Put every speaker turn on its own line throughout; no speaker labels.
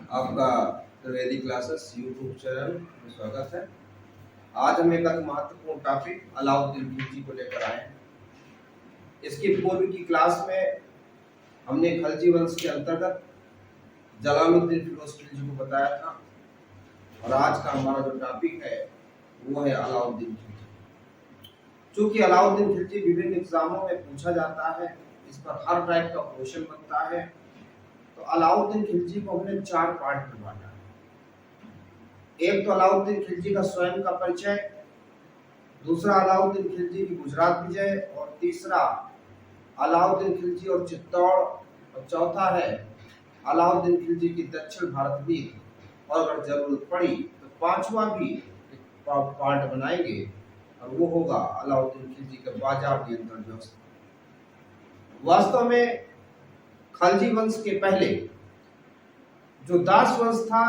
आपका Trivedi classes YouTube channel में स्वागत है। आज हम एक महत्वपूर्ण टॉपिक अलाउद्दीन खिलजी को लेकर आए हैं। इसकी पूर्व की क्लास में हमने खलजी वंश के अंतर्गत जलालुद्दीन फिरोज खिलजी को बताया था और आज का हमारा जो टॉपिक है वो है अलाउद्दीन खिलजी। चूंकि अलाउद्दीन खिलजी विभिन्न एग्जामों में पूछा जाता है, इस पर हर टाइप का क्वेश्चन बनता है, तो अलाउद्दीन खिलजी को हमने 4 पार्ट में बांटा है। एक तो अलाउद्दीन खिलजी का स्वयं का परिचय, दूसरा अलाउद्दीन खिलजी की गुजरात विजय, और तीसरा अलाउद्दीन खिलजी और चित्तौड़, और चौथा है अलाउद्दीन खिलजी की दक्षिण भारत नीति, और अगर जरूरत पड़ी तो पांचवा भी पार्ट बनाएंगे और वो होगा अलाउद्दीन खिलजी के बाजार नियंत्रण व्यवस्था। वास्तव में खलजी वंश के पहले जो दास वंश था,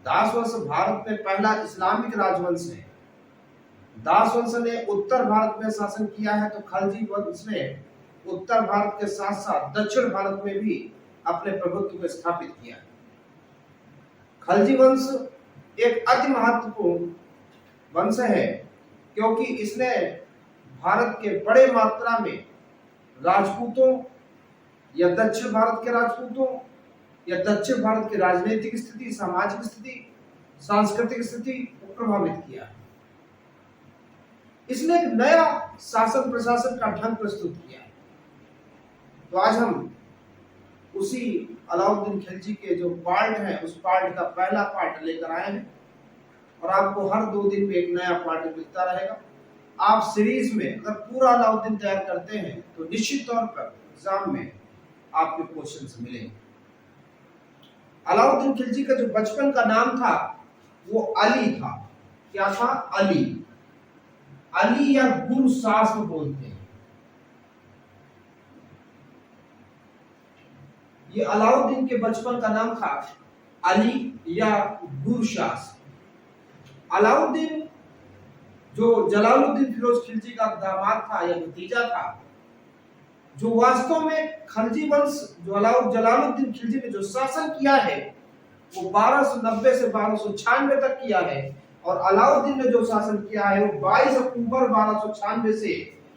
दास वंश भारत में पहला इस्लामिक राजवंश है। दास वंश ने उत्तर भारत में शासन किया है, तो खलजी वंश ने उत्तर भारत के साथ साथ दक्षिण भारत में भी अपने प्रभुत्व को स्थापित किया है। खलजी वंश एक अति महत्वपूर्ण वंश है क्योंकि इसने भारत के बड़े मात्रा में राजपूतों या दक्षिण भारत के राजपूतों या दक्षिण भारत की राजनीतिक स्थिति, सामाजिक स्थिति, सांस्कृतिक स्थिति को प्रभावित किया है। इसने एक नया शासन प्रशासन का ढंग प्रस्तुत किया है। तो आज हम उसी अलाउद्दीन खिलजी के जो पार्ट है उस पार्ट का पहला पार्ट लेकर आए हैं और आपको हर 2 दिन में एक नया पार्ट मिलता रहेगा। आप सीरीज में अगर पूरा अलाउद्दीन तैयार करते हैं तो निश्चित तौर पर एग्जाम में आपके क्वेश्चंस मिलेंगे। अलाउद्दीन खिलजी का जो बचपन का नाम था वो अली था। क्या था? अली। अली या गुरशास बोलते हैं। ये अलाउद्दीन के बचपन का नाम था अली या गुरशास। अलाउद्दीन जो जलालुद्दीन फिरोज खिलजी का दामाद था या भतीजा था, जो वास्तव में खलजी वंश जो जलालुद्दीन खिलजी ने जो शासन किया है वो 1290 से 1296 तक किया है, और अलाउद्दीन ने जो शासन किया है वो 22 अक्टूबर 1296 से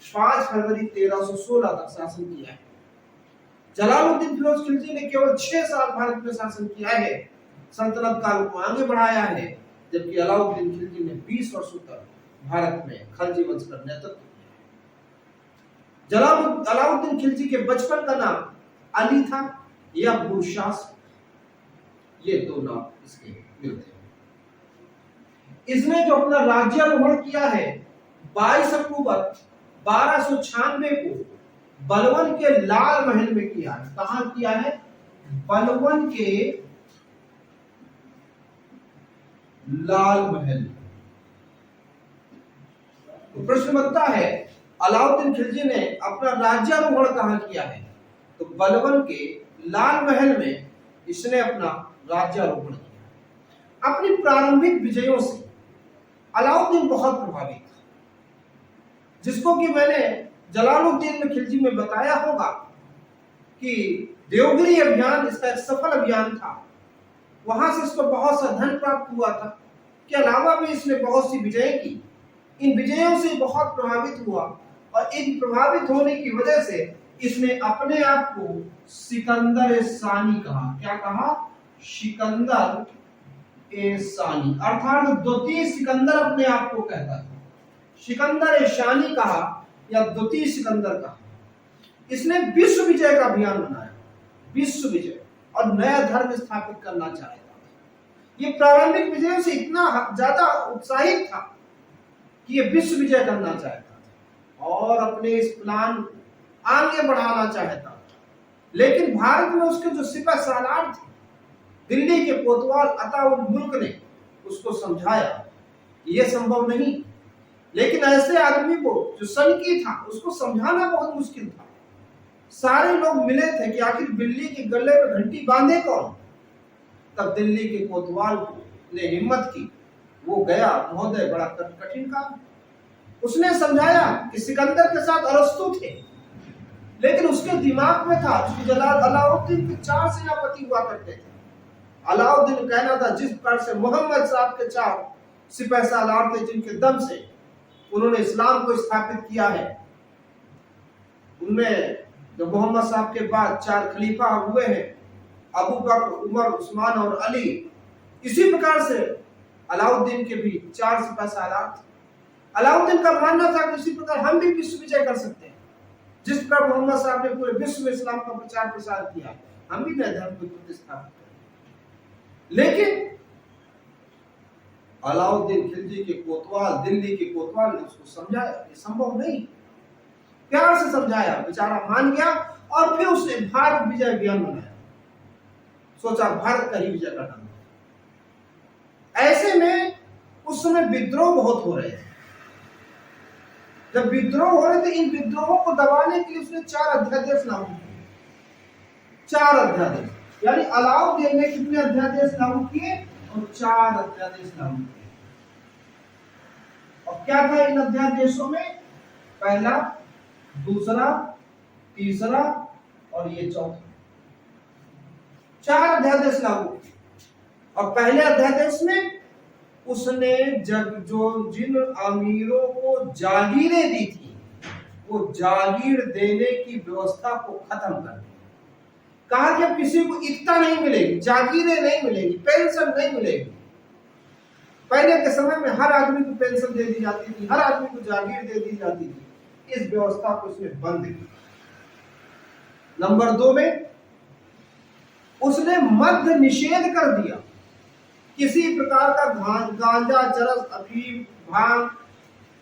5 फरवरी 1316 तक शासन किया है। जलालुद्दीन फिरोज खिलजी ने केवल 6 साल भारत में शासन किया है, सल्तनत काल को आगे बढ़ाया है, जबकि अलाउद्दीन खिलजी ने 20 वर्षों तक भारत में खलजी वंश का नेतृत्व किया। अलाउद्दीन खिलजी के बचपन का नाम अली था या गुरशास, ये 2 नाम इसके मिलते हैं। इसने जो अपना राज्यारोहण किया है 22 अक्टूबर 1296 को बलवन के लाल महल में किया है। कहां किया है? बलवन के लाल महल। तो प्रश्न बनता है अलाउद्दीन खिलजी ने अपना राज्यारोहण कहां किया है? तो बलवन के लाल महल में इसने अपना राज्यारोहण किया। अपनी प्रारंभिक विजयों से अलाउद्दीन बहुत प्रभावित था, जिसको कि मैंने जलालुद्दीन खिलजी में बताया होगा कि देवगिरी अभियान इसका एक सफल अभियान था। वहां से इसको बहुत सा धन प्राप्त हुआ था, के अलावा भी इसने बहुत सी विजय की। इन विजयों से बहुत प्रभावित हुआ और इन प्रभावित होने की वजह से इसने अपने आप को सिकंदर सानी कहा। क्या कहा? सिकंदर सानी, अर्थात द्वितीय सिकंदर अपने आप को कहता था। सिकंदर सानी कहा या द्वितीय सिकंदर कहा। इसने विश्व विजय का अभियान बनाया, विश्व विजय, और नया धर्म स्थापित करना चाहता था। ये प्रारंभिक विजयों से इतना ज्यादा उत्साहित था कि ये विश्व विजय करना चाहता था और अपने इस प्लान आगे बढ़ाना चाहता था। लेकिन भारत में उसके जो सिपह सालार थे, दिल्ली के कोतवाल अताउल मुल्क ने उसको समझाया कि यह संभव नहीं। लेकिन ऐसे आदमी को जो सनकी था उसको समझाना बहुत मुश्किल था। सारे लोग मिले थे कि आखिर बिल्ली के गले में घंटी बांधे कौन। तब दिल्ली के कोतवाल ने हिम्मत की, वो गया, महोदय बड़ा कठिन काम। उसने समझाया कि सिकंदर के साथ अरस्तु थे, लेकिन उसके दिमाग में था कि अलाउद्दीन के 4 सेनापति हुआ करते थे। अलाउद्दीन कहना था जिस प्रकार से मोहम्मद साहब के 4 सिपह सालार थे जिनके दम से उन्होंने इस्लाम को स्थापित किया है, उनमें जो मोहम्मद साहब के बाद 4 खलीफा हुए हैं, अबू बकर, उमर, उस्मान और अली, इसी प्रकार से अलाउद्दीन के भी 4 सिपह सालार थे। अलाउद्दीन का मानना था कि इसी प्रकार हम भी विश्व विजय कर सकते हैं, जिस प्रकार मोहम्मद साहब ने पूरे विश्व में इस्लाम का प्रचार प्रसार किया, हम भी नए धर्म को प्रतिस्थापित करें। लेकिन अलाउद्दीन खिलजी के कोतवाल, दिल्ली के कोतवाल ने उसको समझाया ये संभव नहीं, प्यार से समझाया, बेचारा मान गया और फिर उसने भारत विजय अभियान बनाया, सोचा भारत का ही विजय करना। ऐसे में उस समय विद्रोह बहुत हो रहे थे। जब विद्रोह हो रहे थे, इन विद्रोहों को दबाने के लिए उसने 4 अध्यादेश लागू किए। 4 अध्यादेश, यानी अलाउद्दीन ने कितने अध्यादेश लागू किए? और 4 अध्यादेश लागू किए। और क्या था इन अध्यादेशों में? पहला, दूसरा, तीसरा और ये चौथा, 4 अध्यादेश लागू किए। और पहले अध्यादेश में उसने जिन अमीरों को जागीरें दी थी, वो जागीर देने की व्यवस्था को खत्म कर दिया। कहा कि अब किसी को इक्ता नहीं मिलेगी, जागीरें नहीं मिलेगी, पेंशन नहीं मिलेगी। पहले के समय में हर आदमी को पेंशन दे दी जाती थी, हर आदमी को जागीर दे दी जाती थी। इस व्यवस्था को उसने बंद किया। नंबर 2 में उसने मद्य निषेध कर दिया। किसी प्रकार का गांजा, चरस, अफीम, भांग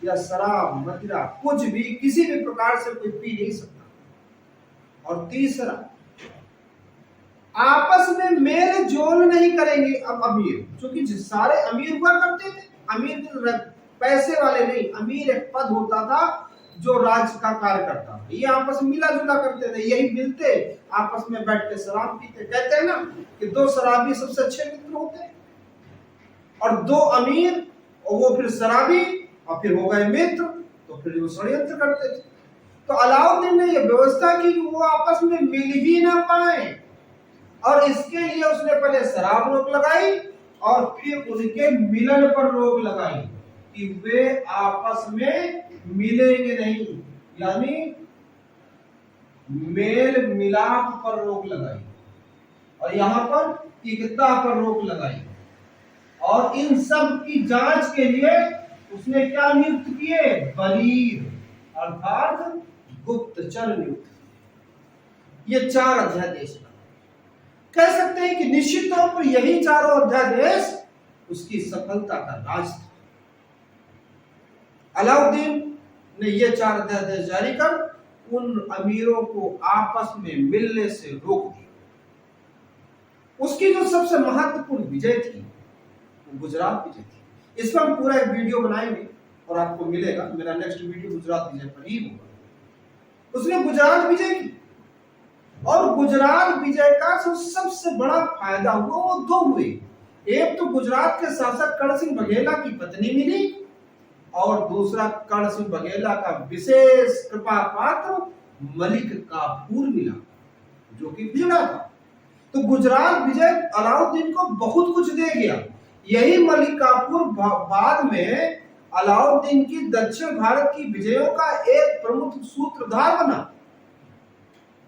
या शराब, मदिरा, कुछ भी किसी भी प्रकार से कोई पी नहीं सकता। और तीसरा, आपस में मेल जोल नहीं करेंगे अब अमीर, क्योंकि सारे अमीर हुआ करते थे, अमीर पैसे वाले नहीं, अमीर एक पद होता था जो राज्य का कार्य करता था। ये आपस में मिला जुला करते थे, यही मिलते आपस में बैठ के शराब पीते। कहते हैं ना कि 2 शराबी सबसे अच्छे मित्र होते हैं, और 2 अमीर और वो फिर शराबी और फिर हो गए मित्र, तो फिर वो षड्यंत्र करते थे। तो अलाउद्दीन ने ये व्यवस्था की कि वो आपस में मिल ही ना पाए, और इसके लिए उसने पहले शराब रोक लगाई और फिर उनके मिलन पर रोक लगाई कि वे आपस में मिलेंगे नहीं, यानी मेल मिलाप पर रोक लगाई, और यहाँ पर एकता पर रोक लगाई। और इन सब की जांच के लिए उसने क्या नियुक्त किए? बरीर अर्थात गुप्तचर नियुक्त। ये 4 अध्यादेश कह सकते हैं कि निश्चित तौर पर यही चारों अध्यादेश उसकी सफलता का राज था। अलाउद्दीन ने ये 4 अध्यादेश जारी कर उन अमीरों को आपस में मिलने से रोक दिया। उसकी जो सबसे महत्वपूर्ण विजय थी वो गुजरात विजय थी। इस पर हम पूरा एक वीडियो बनाएंगे और आपको मिलेगा, मेरा नेक्स्ट वीडियो गुजरात विजय पर ही होगा। उसने गुजरात विजय की, और गुजरात विजय का सबसे बड़ा फायदा हुआ वो 2 हुए। एक तो गुजरात के शासक कर्ण सिंह बघेला की पत्नी मिली, और दूसरा कर्ण सिंह बघेला का विशेष कृपा पात्र मलिक काफूर मिला, जो कि बिगड़ा था। तो गुजरात विजय अलाउद्दीन को बहुत कुछ दे गया। यही मलिक काफूर बाद में अलाउद्दीन की दक्षिण भारत की विजयों का एक प्रमुख सूत्रधार बना।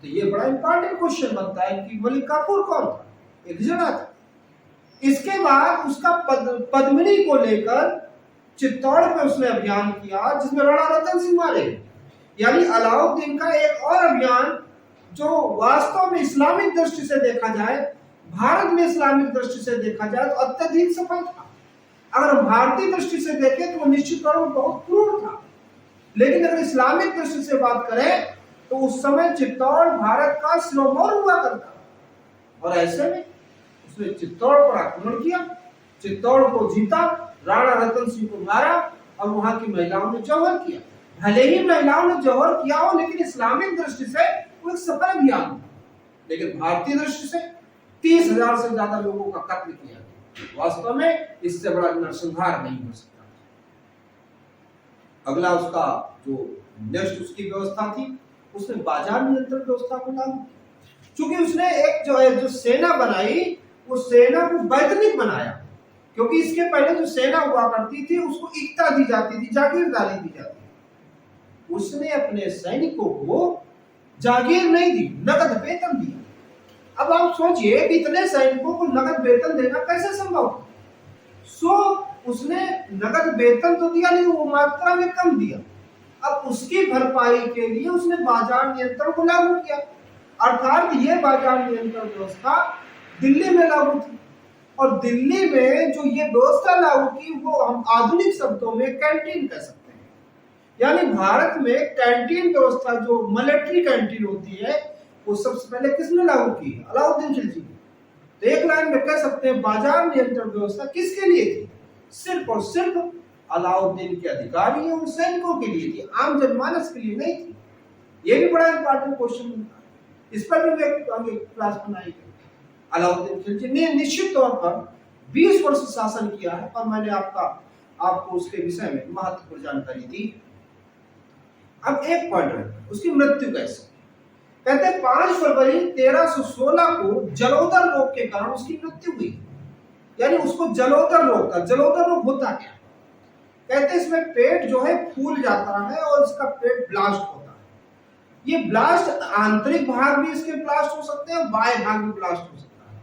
तो ये बड़ा इंपॉर्टेंट क्वेश्चन बनता है कि मलिक काफूर कौन था? एक जना था। इसके बाद उसका पद्मिनी को लेकर चित्तौड़ पे उसने अभियान किया, जिसमें राणा रतन सिंह मारे। यानी अलाउद्दीन का एक और अभियान जो वास्तव में इस्लामिक दृष्टि से देखा जाए, भारत में इस्लामिक दृष्टि से देखा जाए तो अत्यधिक सफल था। अगर हम भारतीय दृष्टि से देखें तो निश्चित तौर पर बहुत क्रूर था, लेकिन अगर इस्लामिक दृष्टि से बात करें तो उस समय चित्तौड़ भारत का सिरमौर हुआ करता, और ऐसे में उसने चित्तौड़ पर आक्रमण किया, चित्तौड़ को जीता, राणा रतन सिंह को मारा, और वहां की महिलाओं ने जौहर किया। भले ही महिलाओं ने जौहर किया हो, लेकिन इस्लामिक दृष्टि से वो एक सफल अभियान था। लेकिन भारतीय दृष्टि से 30,000 से ज्यादा लोगों का कत्ल किया गया। वास्तव में इससे बड़ा नरसंहार नहीं हो सकता। अगला उसका जो नेक्स्ट उसकी व्यवस्था थी, उसने बाजार नियंत्रण व्यवस्था को लागू किया। क्योंकि उसने एक जो सेना बनाई, वो सेना को वैतनिक बनाया, क्योंकि इसके पहले जो सेना हुआ करती थी उसको एकता दी जाती थी, जागीरदारी दी जाती थी। उसने अपने सैनिकों को जागीर नहीं दी, नगद वेतन दिया। अब आप सोचिए कि इतने सैनिकों को नगद वेतन देना कैसे संभव? उसने नगद वेतन तो दिया, लेकिन वो मात्रा में कम दिया। अब उसकी भरपाई के लिए उसने बाजार नियंत्रण को लागू किया, अर्थात ये बाजार नियंत्रण व्यवस्था दिल्ली में लागू थी। और दिल्ली में जो ये व्यवस्था लागू की वो हम आधुनिक शब्दों में कैंटीन कह सकते हैं। यानी भारत में कैंटीन व्यवस्था, जो मिलिट्री कैंटीन होती है, वो सबसे पहले किसने लागू की? अलाउद्दीन खिलजी ने। तो एक लाइन में कह सकते हैं बाजार नियंत्रण व्यवस्था किसके लिए थी? सिर्फ और सिर्फ अलाउद्दीन के अधिकारियों और सैनिकों के लिए थी, आम जनमानस के लिए नहीं थी। ये भी बड़ा इंपॉर्टेंट क्वेश्चन होता है, इस पर भी आगे क्लास बनाई गई। अलाउद्दीन खिलजी ने निश्चित तौर पर 20 वर्ष शासन किया है, और मैंने आपको उसके विषय में महत्वपूर्ण जानकारी दी। अब एक पॉइंट है, उसकी मृत्यु कैसे? कहते हैं 5 फरवरी 1316 को जलोदर रोग के कारण उसकी मृत्यु हुई। यानी उसको जलोदर रोग था। जलोदर रोग होता क्या? कहते हैं इसमें पेट जो है फूल जाता है और इसका पेट ब्लास्ट होता है। ये ब्लास्ट आंतरिक भाग भी इसके ब्लास्ट हो सकते हैं, बाह्य भाग भी ब्लास्ट हो सकता है।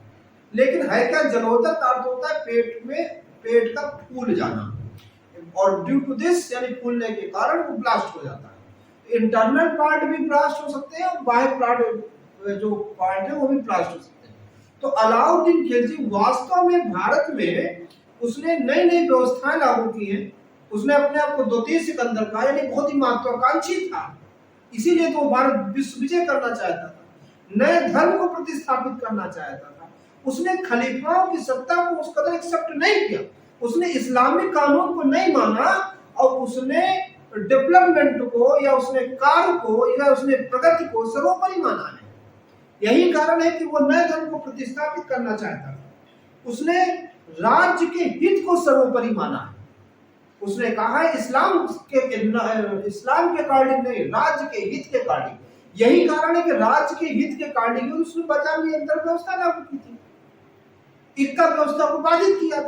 लेकिन है क्या? जलोदर का अर्थ होता है पेट का फूल जाना, और ड्यू टू दिस यानी फूलने के कारण वो ब्लास्ट हो जाता है। इंटरनल पार्ट भी ब्लास्ट हो सकते हैं और बाह्य पार्ट जो पार्ट है वो भी ब्लास्ट हो सकते हैं। तो अलाउद्दीन खिलजी वास्तव में भारत में उसने नई नई व्यवस्थाएं लागू की हैं। उसने अपने आप को द्वितीय सिकंदर का, यानी बहुत ही महत्वाकांक्षी था, इसीलिए तो भारत विश्व विजय करना चाहता था, नए धर्म को प्रतिस्थापित करना चाहता था। उसने खलीफाओं की सत्ता को उस कदर एक्सेप्ट नहीं किया, उसने इस्लामिक कानून को नहीं माना, और उसने डेवलपमेंट को या उसने कार्य को या उसने प्रगति को सर्वोपरि माना है। यही कारण है कि वो नए धर्म को प्रतिस्थापित करना चाहता था। उसने राज्य के हित को सर्वोपरि माना है। उसने कहा है इस्लाम के अकॉर्डिंग नहीं, राज्य के हित के अकॉर्डिंग। यही कारण है कि राज्य के हित के अकॉर्डिंग उसने बाजार नियंत्रण व्यवस्था लागू की थी, इक्का व्यवस्था को बाधित किया।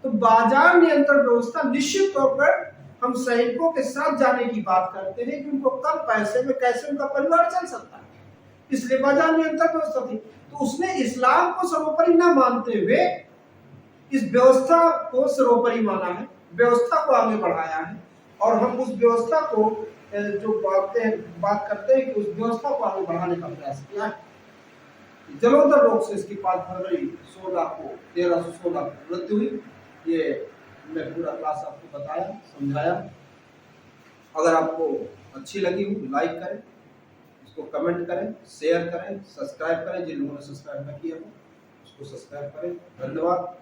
तो बाजार नियंत्रण व्यवस्था निश्चित तौर पर हम सैनिकों के साथ जाने की बात करते हैं कि उनको कम पैसे में कैसे उनका परिवार चल सकता है, इसलिए बाजार नियंत्रण व्यवस्था थी। तो उसने इस्लाम को सर्वोपरि न मानते हुए इस व्यवस्था को सर्वोपरि माना है, व्यवस्था को आगे बढ़ाया है। और हम उस व्यवस्था को जो बात करते हैं कि उस व्यवस्था को आगे बढ़ाने का प्रयास किया है। जलोदर रोग से इसकी 5 फरवरी 1316 को मृत्यु हुई। ये मैं पूरा क्लास आपको बताया, समझाया। अगर आपको अच्छी लगी हो लाइक करें, इसको कमेंट करें, शेयर करें, सब्सक्राइब करें। जिन लोगों ने सब्सक्राइब नहीं किया हो उसको सब्सक्राइब करें। धन्यवाद।